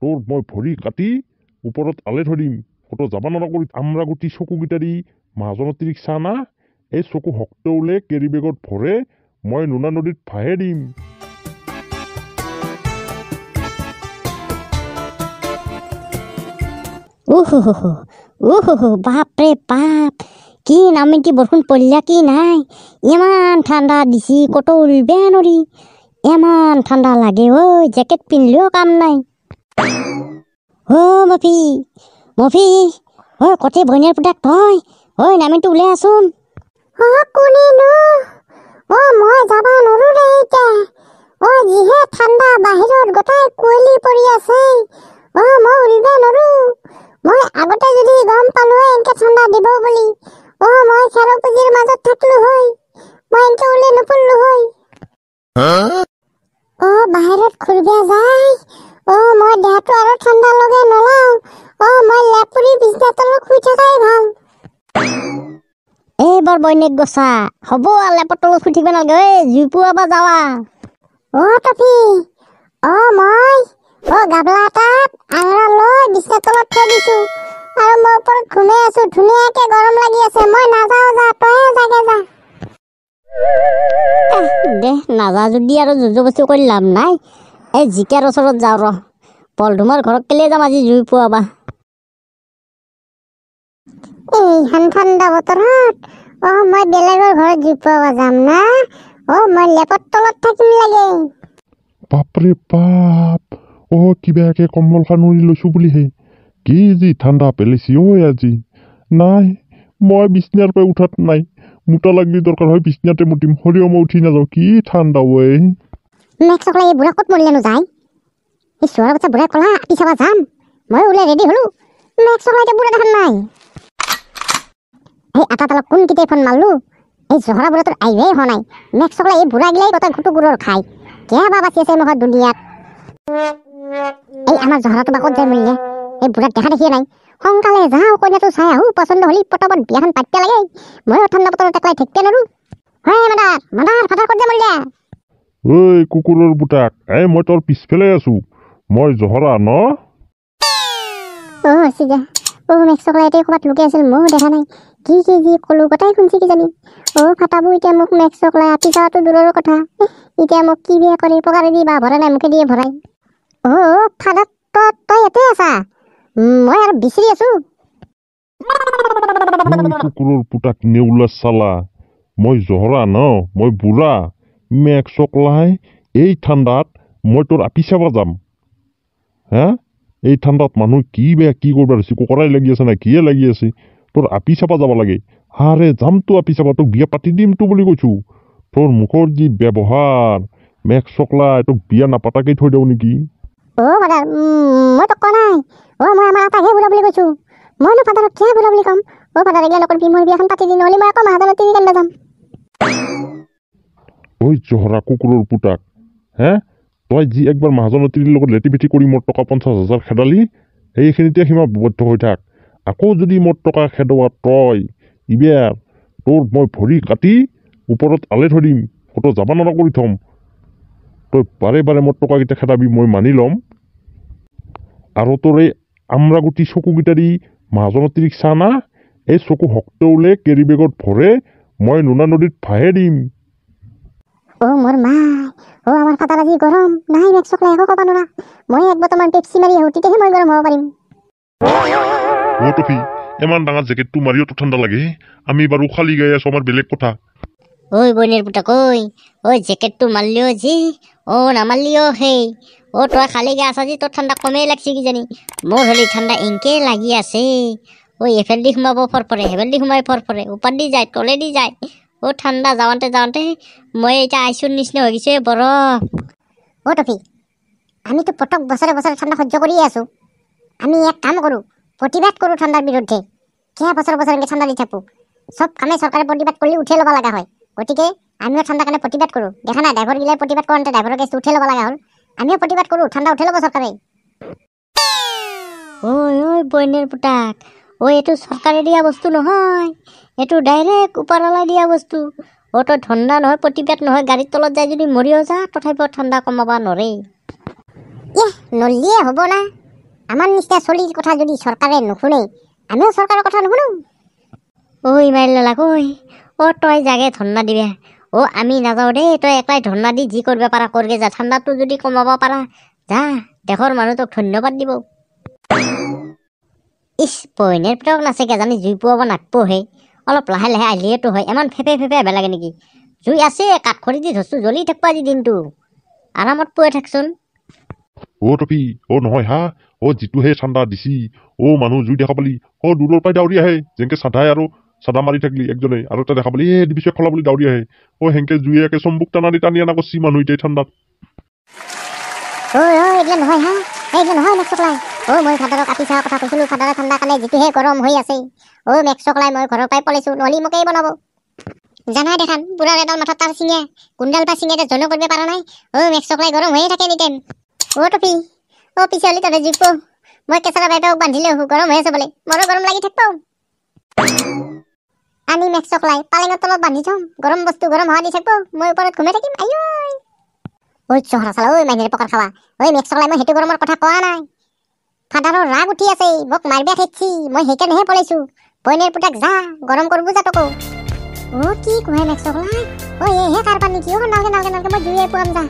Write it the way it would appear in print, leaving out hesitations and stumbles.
তোৰ মই ভৰি কাটি ওপৰত আলে থৈ দিম কতো যাব নকৰি আমৰা গুটি চকুকেইটাৰি মহাজনতি ৰিক্সা না এই চকু শক্ত ওলে কেৰি বেগত ভৰে মই নোনা নদীত ভাহে দিম। বাপৰে বাপ কি নামিতি বৰষুণ পৰিলা কি নাই ইমান ঠাণ্ডা দিছি কতো উলবে নৰি ইমান ঠাণ্ডা লাগে ঐ জেকেট পিন্ধিলেও কাম নাই। মফি মফি কতে বইনাৰ পুতাক তই নামিটো ওলাই আছোন। কোনিনো মই যাবা নৰো ৰে এতিয়া যিহে ঠাণ্ডা বাহিৰত গোটাই কুঁৱলী পৰি আছে মই উলিব নৰো। মই আগতে যদি গম পালো এনেকে ঠাণ্ডা দিব বুলি মই খেৰৰ পুঁজিৰ মাজত থাকলো হয় মই এনেকে ওলাই নপৰলো হয়। বাহিৰত ঘুৰবা যায় মই দেহটো আৰু ঠাণ্ডা লগে নলাও মই লেপুৰি বিছনা তলত শুই থকাই ভাল। এইবাৰ বৈনেক গছা হ'ব লেপৰ তলত শুই থাকিব নালাগে জুই পুৱাবা যাৱা। টপি মই গাবলা এটাত আঙৰা লৈ বিছনা তলত থৈ দিছো আৰু মই ওপৰত ঘুমাই আছো ধুনীয়াকে গৰম লাগি আছে মই নাযাও যা তয়ে জাগে যা। দে নাযা যদি আৰু জুজবস্তি কৰি লাভ নাই এই জিকাৰ ওচৰত যাওঁ ৰ পলধুমৰ ঘৰত কেলে যাম আজি জুই পুৱাবা। এইখন ঠাণ্ডা বতৰত মই বেলেগৰ ঘৰত জুই পুৱাবা যাম না মই লেপৰ তলত থাকিম লাগে। বাপৰে বাপ কিবাকে কম্বলখন উৰি লৈছো বুলিহে কি যি ঠাণ্ডা পেলাইছি আজি নাই মই বিছনাৰ পৰা উঠাত নাই মোটা লাগলি দৰকাৰ হয় বিছনাতে মুটিম হলেও মই উঠি নাযাওঁ কি ঠাণ্ডা মেক্সকলে এই বুঢ়া ক'ত মৰিলেনো যায় এই চোৱাৰ বাচ্চা বুঢ়াই কলা আপি চাবা যাম মই ওলাই ৰেডি হলো মেক্সকলে এতিয়া বুঢ়া দেখা নাই এই আটা তালক কোন কিতে ফোন মারলু এই জহরা বুড়া তোর আইবে হ নাই মেক্সকলে এই বুড়া গিলাই কত ঘুটু গুড়র খাই কে বাবা আছে মুখত দুনিয়াত এই আমার জহরাটো বাকত যায় মৰিলে এই বুঢ়া দেখা দেখিয়ে নাই সোনকালে যাওঁ কইনাটো চাই আহো পছন্দ হলি পটাপট বিয়াখন পাতিব লাগে মই ঠাণ্ডা বতৰত একলাই থাকিব নৰো মাদাৰ ফাটাৰ কত যায় মৰিলে। কুকুৰৰ বুটাক মই তোৰ পিছফালে আছো মই জহৰা ন চিজা মেক্সকলে এতিয়া ক'ৰবাত লুকাই আছিল ময়ো দেখা নাই কি যি কলো গোটাই শুনছি কিজানি ফাটাবো এতিয়া মোক মেক্সকলে আপি চাৱাটো দূৰৰ কথা এতিয়া মোক কি বিয়া কৰি পকাৰে দি বা ভৰা নাই মুখে দিয়ে ভৰাই ফাটাত তই ইয়াতে আছা মই আৰু বিচাৰি আছো। কুকুৰৰ পুতাক নেউলা চালা মই জহৰা ন মই বুঢ়া মেক্সকলাই এই ঠাণ্ডাত মই তোৰ আপি চাবা যাম এই ঠাণ্ডাত মানুহ কি বেয়া কি কৰিব ধৰিছে কুকুৰাই লাগি আছে না কিয়ে লাগি আছে তোৰ আপি চাবা যাব লাগে হাৰে যামতো আপি চাবা তোক বিয়া পাতি দিমতো বুলি কৈছো তোৰ মুখৰ যি ব্যৱহাৰ মেক্সকলাই তোক বিয়া নাপাতাকেই থৈ দিওঁ নেকি। ফাদাৰ মই তোক কোৱা নাই মই আমাৰ আটাহে বুঢ়া বুলি কৈছো মইনো ফাদাৰক কিয় বুঢ়া বুলি কম ফাদাৰ এইগিলা নকৰিবি মই বিয়াখন পাতি দিম নহ'লে মই আকৌ মাহাজনৰ তিনি কেনেবা যাম। জহৰা কুকুৰৰ পুতাক তই যি একবাৰ মাহাজনৰ তিৰিৰ লগত লেটি বেটি কৰি মোৰ টকা 50,000 খেদালি সেইখিনিতে সীমাবদ্ধ হৈ থাক আকৌ যদি মোৰ টকা খেদোৱা তই ইবাৰ তোৰ মই ভৰি কাটি ওপৰত আলে থৈ দিম কতো যাব নকৰি থম তই বাৰে বাৰে মোৰ টকাকেইটা খেদাবি মই মানি ল'ম আৰু তোৰ এই আমৰাগুটি চকুকেইটাৰি মহাজনতি ৰিক্সা না এই চকু শক্ত ওলে কেৰি বেগত ভৰে মই নোনা নদীত ভাহে দিম। মোৰ মা আমাৰ ফাটাৰ আজি গৰম নাই মেক্সকলে একো ক'ব নোৱাৰা মই এক বটলমান পেপচি মাৰি আহোঁ তেতিয়াহে মই গৰম হ'ব পাৰিম। টপি ইমান ডাঙৰ জেকেটটো মাৰিওতো ঠাণ্ডা লাগে আমি বাৰু খালী গাই আছো আমাৰ বেলেগ কথা। বইনেৰ পুতাক জেকেটটো মাৰলিও যি নামাৰলিও সেই তই খালী গা আছা যি তোৰ ঠাণ্ডা কমেই লাগছে কিজানি মোৰ হ'লে ঠাণ্ডা এনকে লাগি আছে এফালেদি সোমাব ফৰফৰে সেইফালেদি সোমাই ফৰফৰে ওপৰ দি যায় তলেদি যায় ঠাণ্ডা যাওঁতে মই এতিয়া আইচৰ নিচিনা হৈ গৈছে বৰফ। টপি আমিতো প্ৰত্যেক বছৰে বছৰে ঠাণ্ডা সহ্য কৰিয়ে আছো আমি এক কাম কৰোঁ প্ৰতিবাদ কৰোঁ ঠাণ্ডাৰ বিৰুদ্ধে কিয় বছৰ বছৰ এনেকৈ ঠাণ্ডা দি থাকোঁ চব কামে চৰকাৰে প্ৰতিবাদ কৰিলে উঠাই ল'ব লগা হয় গতিকে আমিও ঠাণ্ডাৰ কাৰণে প্ৰতিবাদ কৰোঁ দেখা নাই ড্ৰাইভাৰগিলাই প্ৰতিবাদ কৰোঁতে ড্ৰাইভাৰৰ কেছটো উঠাই ল'ব লগা হ'ল আমিও প্ৰতিবাদ কৰোঁ ঠাণ্ডা উঠাই ল'ব চৰকাৰে। বইনেৰ পুতাক এইটো চৰকাৰে দিয়া বস্তু নহয় এইটো ডাইৰেক্ট ওপৰৱালাই দিয়া বস্তু তই ঠাণ্ডা নহয় প্ৰতিবাদ নহয় গাড়ীৰ তলত যাই যদি মৰিও যা তথাপিও ঠাণ্ডা কমাব নোৱাৰে। নলিয়ে হ'ব না আমাৰ নিচিনা চলিৰ কথা যদি চৰকাৰে নুশুনে আমিও চৰকাৰৰ কথা নুশুনো। ঐ মাৰিলাক ঐ, তই জাগে ধৰ্ণা দিবে। আমি নাযাওঁ দেই, তই একলাই ধৰ্ণা দি যি কৰিব পাৰা কৰগে যা। ঠাণ্ডাটো যদি কমাব পাৰা যা, দেশৰ মানুহ তোক ধন্যবাদ দিব। ইছ, বইনেৰ পুতেক নাছে কেজানি জুই পুৱাব নাকপহে। অলপ লাহে লাহে আহিলেতো হয়, ইমান ফেপে ফেপে হ'ব লাগে নেকি? জুই আছে, কাঠ খৰি দি ধৰছো, জ্বলি থাকব আজি দিনটো। আৰামত পুৱাই থাকচোন। টপি নহয় হা, যিটোহে ঠাণ্ডা দিছি, মানুহ জুই দেখা পালি দূৰৰ পৰাই দাউৰি আহে, যেনেকে চাধাই আৰু চাদা মাৰি থাকলি একজনে, আৰু এটা দেখা পালি দিবিছে খলা বুলি দাউৰি আহে। হেনকে জুয়ে একে চম্বুক টানা দি টানি আনা কৰছি মানুহ এতিয়া ঠাণ্ডাত। এইগিলা নহয় হা, এইগিলা নহয় মেক্সকলাই। মই ফাদাৰক কাটি চোৱা কথা কৈছিলো, ফাদাৰৰ ঠাণ্ডা কাৰণে যিটোহে গৰম হৈ আছে। মেক্সকলাই, মই ঘৰৰ পৰাই পলাইছো, নহ'লে মোকেই বনাব। জানাই দেখান বুঢ়াৰ এডাল মাথাত তাৰ চিঙে, কোনডাল বা চিঙে জনো কৰিব পৰা নাই। মেক্সকলাই গৰম হৈয়ে থাকে এনিটাইম। টপি, পিছে হলি তহঁতে জুইব, মই কেঁচা বাইদেউক বান্ধিলে গৰম হৈ আছে বোলে, মোৰো গৰম লাগি থাকব। আনি মেক্সকলাই পালেঙৰ তলত বান্ধি থম, গৰম বস্তু গৰম হাৱা দি থাকব, মই ওপৰত ঘুমাই থাকিম। চহৰা চালা, মাইনেৰে পকাৰ খাৱা। মেক্সকলাই, মই সেইটো গৰমৰ কথা কোৱা নাই। ফাদাৰৰ ৰাগ উঠি আছে, মোক মাৰিবা খেদছি, মই সেইকাৰণেহে পলাইছো। বইনেৰ পুতেক যা, গৰম কৰবো যা তোকো। কি কয় মেক্সকলাই, এহে কাৰ পানী কি নালগে নালগে নালগে, মই জুইয়ে পুৱাম যা।